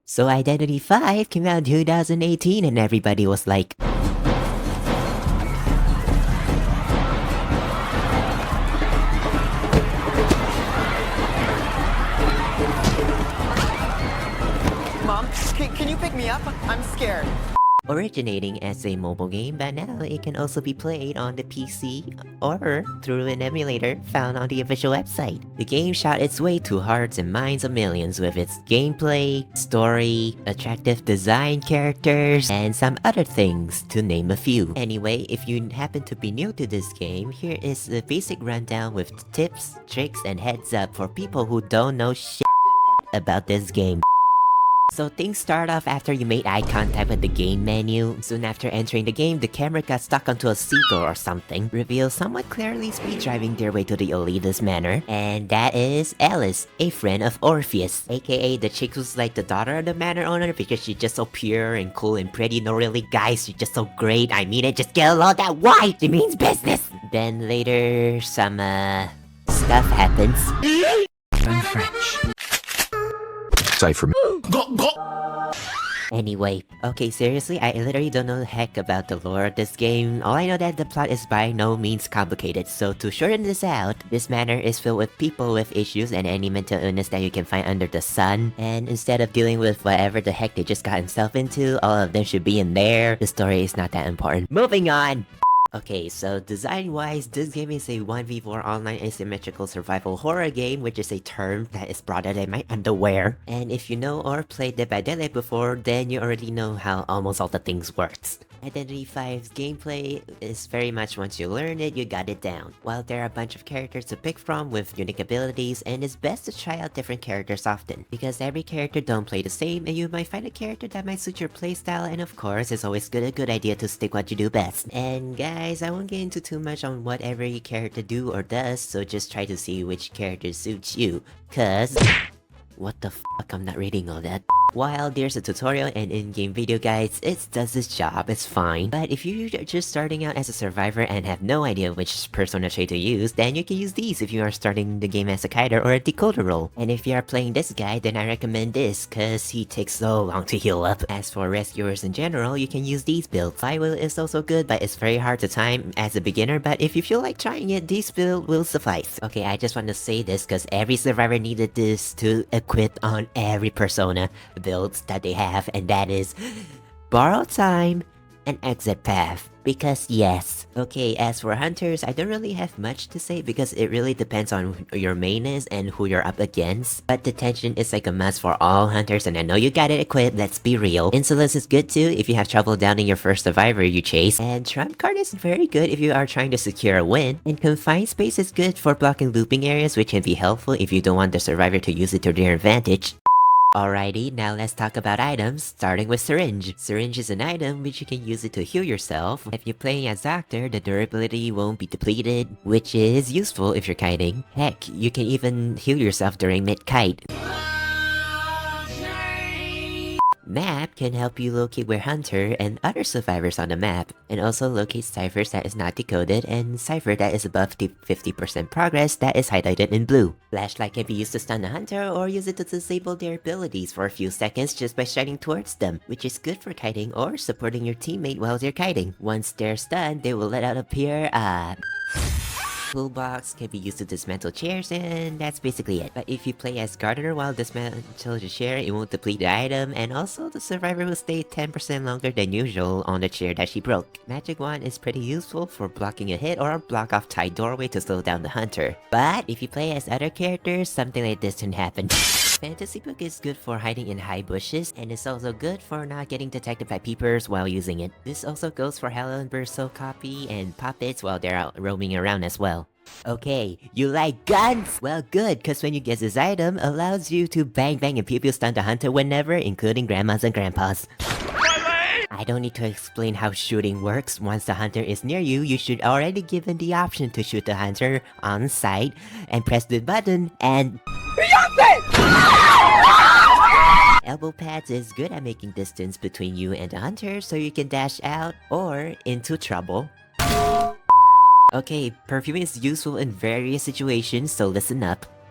So Identity 5 came out in 2018 and everybody was like, Mom, can you pick me up? I'm scared. originating as a mobile game, but now it can also be played on the PC or through an emulator found on the official website. The game shot its way to hearts and minds of millions with its gameplay, story, attractive design characters, and some other things, to name a few. Anyway, if you happen to be new to this game, here is the basic rundown with tips, tricks, and heads up for people who don't know shit about this game. So things start off after you made eye contact with the game menu. Soon after entering the game, the camera got stuck onto a seagull or something. Reveals somewhat clearly speed driving their way to the elitist manor. And that is Alice, a friend of Orpheus. AKA the chick who's like the daughter of the manor owner because she's just so pure and cool and pretty. No really guys, she's just so great. I mean it, just get along that white. She means business. Then later, some stuff happens. And French. Cipher. Anyway, okay, seriously, I literally don't know the heck about the lore of this game. All I know that the plot is by no means complicated, so to shorten this out, this manor is filled with people with issues and any mental illness that you can find under the sun. And instead of dealing with whatever the heck they just got himself into, all of them should be in there. The story is not that important. Moving on! Okay, so design-wise, this game is a 1v4 online asymmetrical survival horror game, which is a term that is broader than my underwear. And if you know or played Dead by Daylight before, then you already know how almost all the things works. Identity 5's gameplay is very much once you learn it, you got it down. While there are a bunch of characters to pick from with unique abilities, and it's best to try out different characters often, because every character don't play the same and you might find a character that might suit your playstyle, and of course, it's always a good idea to stick what you do best. And guys, I won't get into too much on what every character do or does, so just try to see which character suits you, cause... What the fuck, I'm not reading all that. While there's a tutorial and in-game video guides, it does its job, it's fine. But if you're just starting out as a survivor and have no idea which persona trait to use, then you can use these if you are starting the game as a kiter or a decoder role. And if you are playing this guy, then I recommend this, cause he takes so long to heal up. As for rescuers in general, you can use these builds. Flywheel is also good, but it's very hard to time as a beginner, but if you feel like trying it, this build will suffice. Okay, I just want to say this cause every survivor needed this to equip on every persona builds that they have, and that is borrow time and exit path. Because yes. Okay, as for hunters, I don't really have much to say because it really depends on who your main is and who you're up against. But detention is like a must for all hunters, and I know you got it equipped, let's be real. Insolence is good too if you have trouble downing your first survivor you chase. And trump card is very good if you are trying to secure a win. And confined space is good for blocking looping areas, which can be helpful if you don't want the survivor to use it to their advantage. Alrighty, now let's talk about items, starting with Syringe. Syringe is an item which you can use it to heal yourself. If you're playing as Doctor, the durability won't be depleted, which is useful if you're kiting. Heck, you can even heal yourself during mid-kite. Map can help you locate where Hunter and other survivors on the map, and also locate ciphers that is not decoded and cipher that is above the 50% progress that is highlighted in blue. Flashlight can be used to stun a hunter or use it to disable their abilities for a few seconds just by shining towards them, which is good for kiting or supporting your teammate while they're kiting. Once they're stunned, they will let out a pure toolbox can be used to dismantle chairs, and that's basically it. But if you play as Gardener while dismantle the chair, it won't deplete the item, and also the survivor will stay 10% longer than usual on the chair that she broke. Magic Wand is pretty useful for blocking a hit or block off tight doorway to slow down the hunter. But if you play as other characters, something like this can happen. Fantasy Book is good for hiding in high bushes, and it's also good for not getting detected by peepers while using it. This also goes for Helen Burso copy and puppets while they're out roaming around as well. Okay, you like guns? Well good, cause when you get this item, allows you to bang bang and pew pew stun the hunter whenever, including grandmas and grandpas. I don't need to explain how shooting works. Once the hunter is near you, you should already given the option to shoot the hunter on sight and press the button and... Elbow pads is good at making distance between you and the hunter so you can dash out or into trouble. Okay, perfume is useful in various situations, so listen up.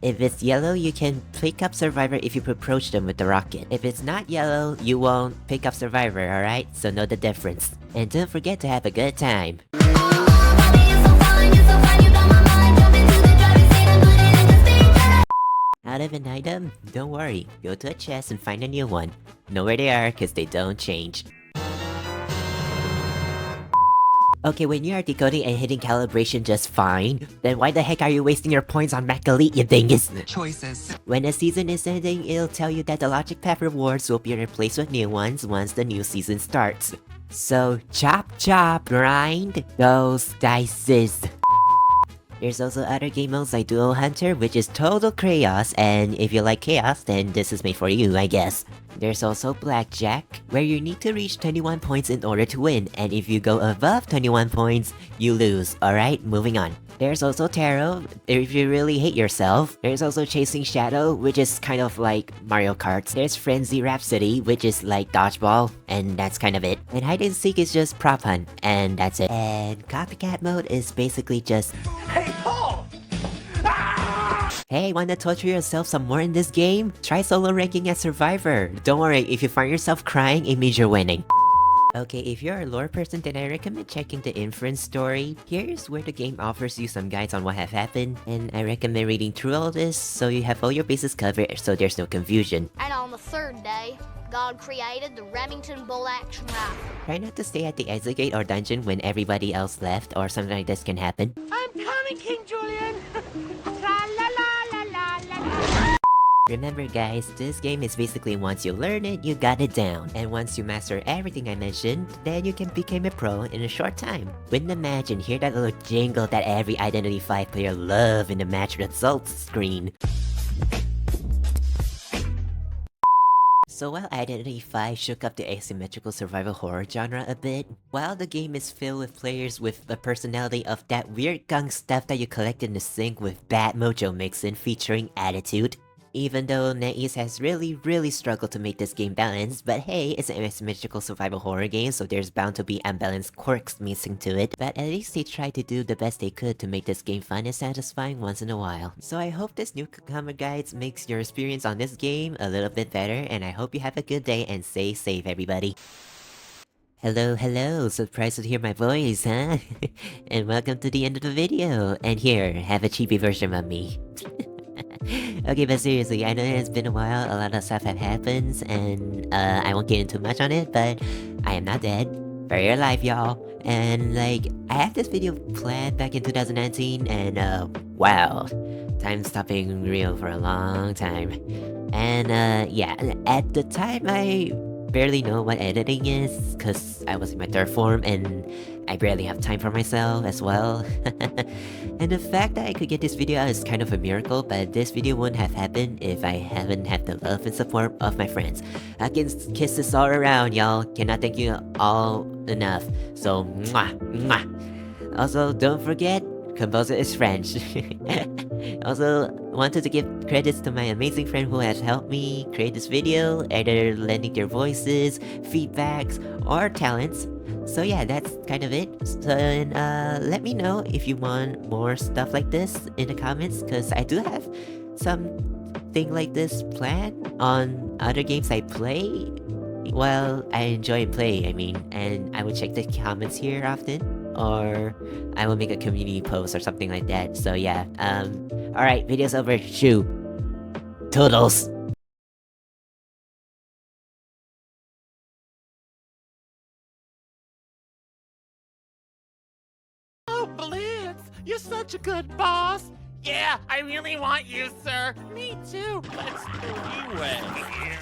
If it's yellow, you can pick up Survivor if you approach them with the rocket. If it's not yellow, you won't pick up Survivor, alright? So know the difference. And don't forget to have a good time. Out of an item? Don't worry, go to a chest and find a new one. Know where they are, cause they don't change. Okay, when you are decoding and hitting calibration just fine, then why the heck are you wasting your points on Macalite, you dingus? Choices. When a season is ending, it'll tell you that the Logic Path rewards will be replaced with new ones once the new season starts. So, chop chop, grind those dices. There's also other game modes like Duo Hunter, which is total chaos, and if you like chaos, then this is made for you, I guess. There's also Blackjack, where you need to reach 21 points in order to win, and if you go above 21 points, you lose. Alright, moving on. There's also Tarot, if you really hate yourself. There's also Chasing Shadow, which is kind of like Mario Kart. There's Frenzy Rhapsody, which is like Dodgeball, and that's kind of it. And Hide and Seek is just Prop Hunt, and that's it. And Copycat mode is basically just... Hey, wanna torture yourself some more in this game? Try solo ranking as Survivor. Don't worry, if you find yourself crying, it means you're winning. Okay, if you're a lore person, then I recommend checking the Inference story. Here's where the game offers you some guides on what have happened, and I recommend reading through all this so you have all your bases covered so there's no confusion. And on the third day, God created the Remington bolt action rifle. Try not to stay at the exit gate or dungeon when everybody else left, or something like this can happen. I'm coming, King Julian. Remember guys, this game is basically once you learn it, you got it down. And once you master everything I mentioned, then you can become a pro in a short time. Win the match and hear that little jingle that every Identity 5 player love in the match results screen. So while Identity 5 shook up the asymmetrical survival horror genre a bit, while the game is filled with players with the personality of that weird gunk stuff that you collect in the sink with bad mojo mixin featuring attitude, even though NetEase has really struggled to make this game balanced, but hey, it's an asymmetrical survival horror game, so there's bound to be unbalanced quirks missing to it, but at least they tried to do the best they could to make this game fun and satisfying once in a while. So I hope this Newcomer guides makes your experience on this game a little bit better, and I hope you have a good day and stay safe everybody. Hello, surprised to hear my voice, huh? And welcome to the end of the video, and here, have a cheapy version of me. Okay, but seriously, I know it's been a while, a lot of stuff have happened, and I won't get into much on it, but I am not dead. Very alive, y'all. And like, I had this video planned back in 2019, and wow. Time stopped being real for a long time. And yeah, at the time I barely know what editing is, cause I was in my third form, and I barely have time for myself as well. And the fact that I could get this video out is kind of a miracle, but this video wouldn't have happened if I haven't had the love and support of my friends. Huggins, kisses all around, y'all. Cannot thank you all enough. So, mwah, mwah. Also, don't forget, composer is French. Also, wanted to give credits to my amazing friend who has helped me create this video, either lending their voices, feedbacks, or talents. So yeah, that's kind of it. So let me know if you want more stuff like this in the comments, because I do have something like this planned on other games I play. Well, I enjoy play, I mean, and I will check the comments here often, or I will make a community post or something like that. So yeah, alright, video's over. Shoo. Toodles. Oh, Blitz, you're such a good boss. Yeah, I really want you, sir. Me too. Let's three-way.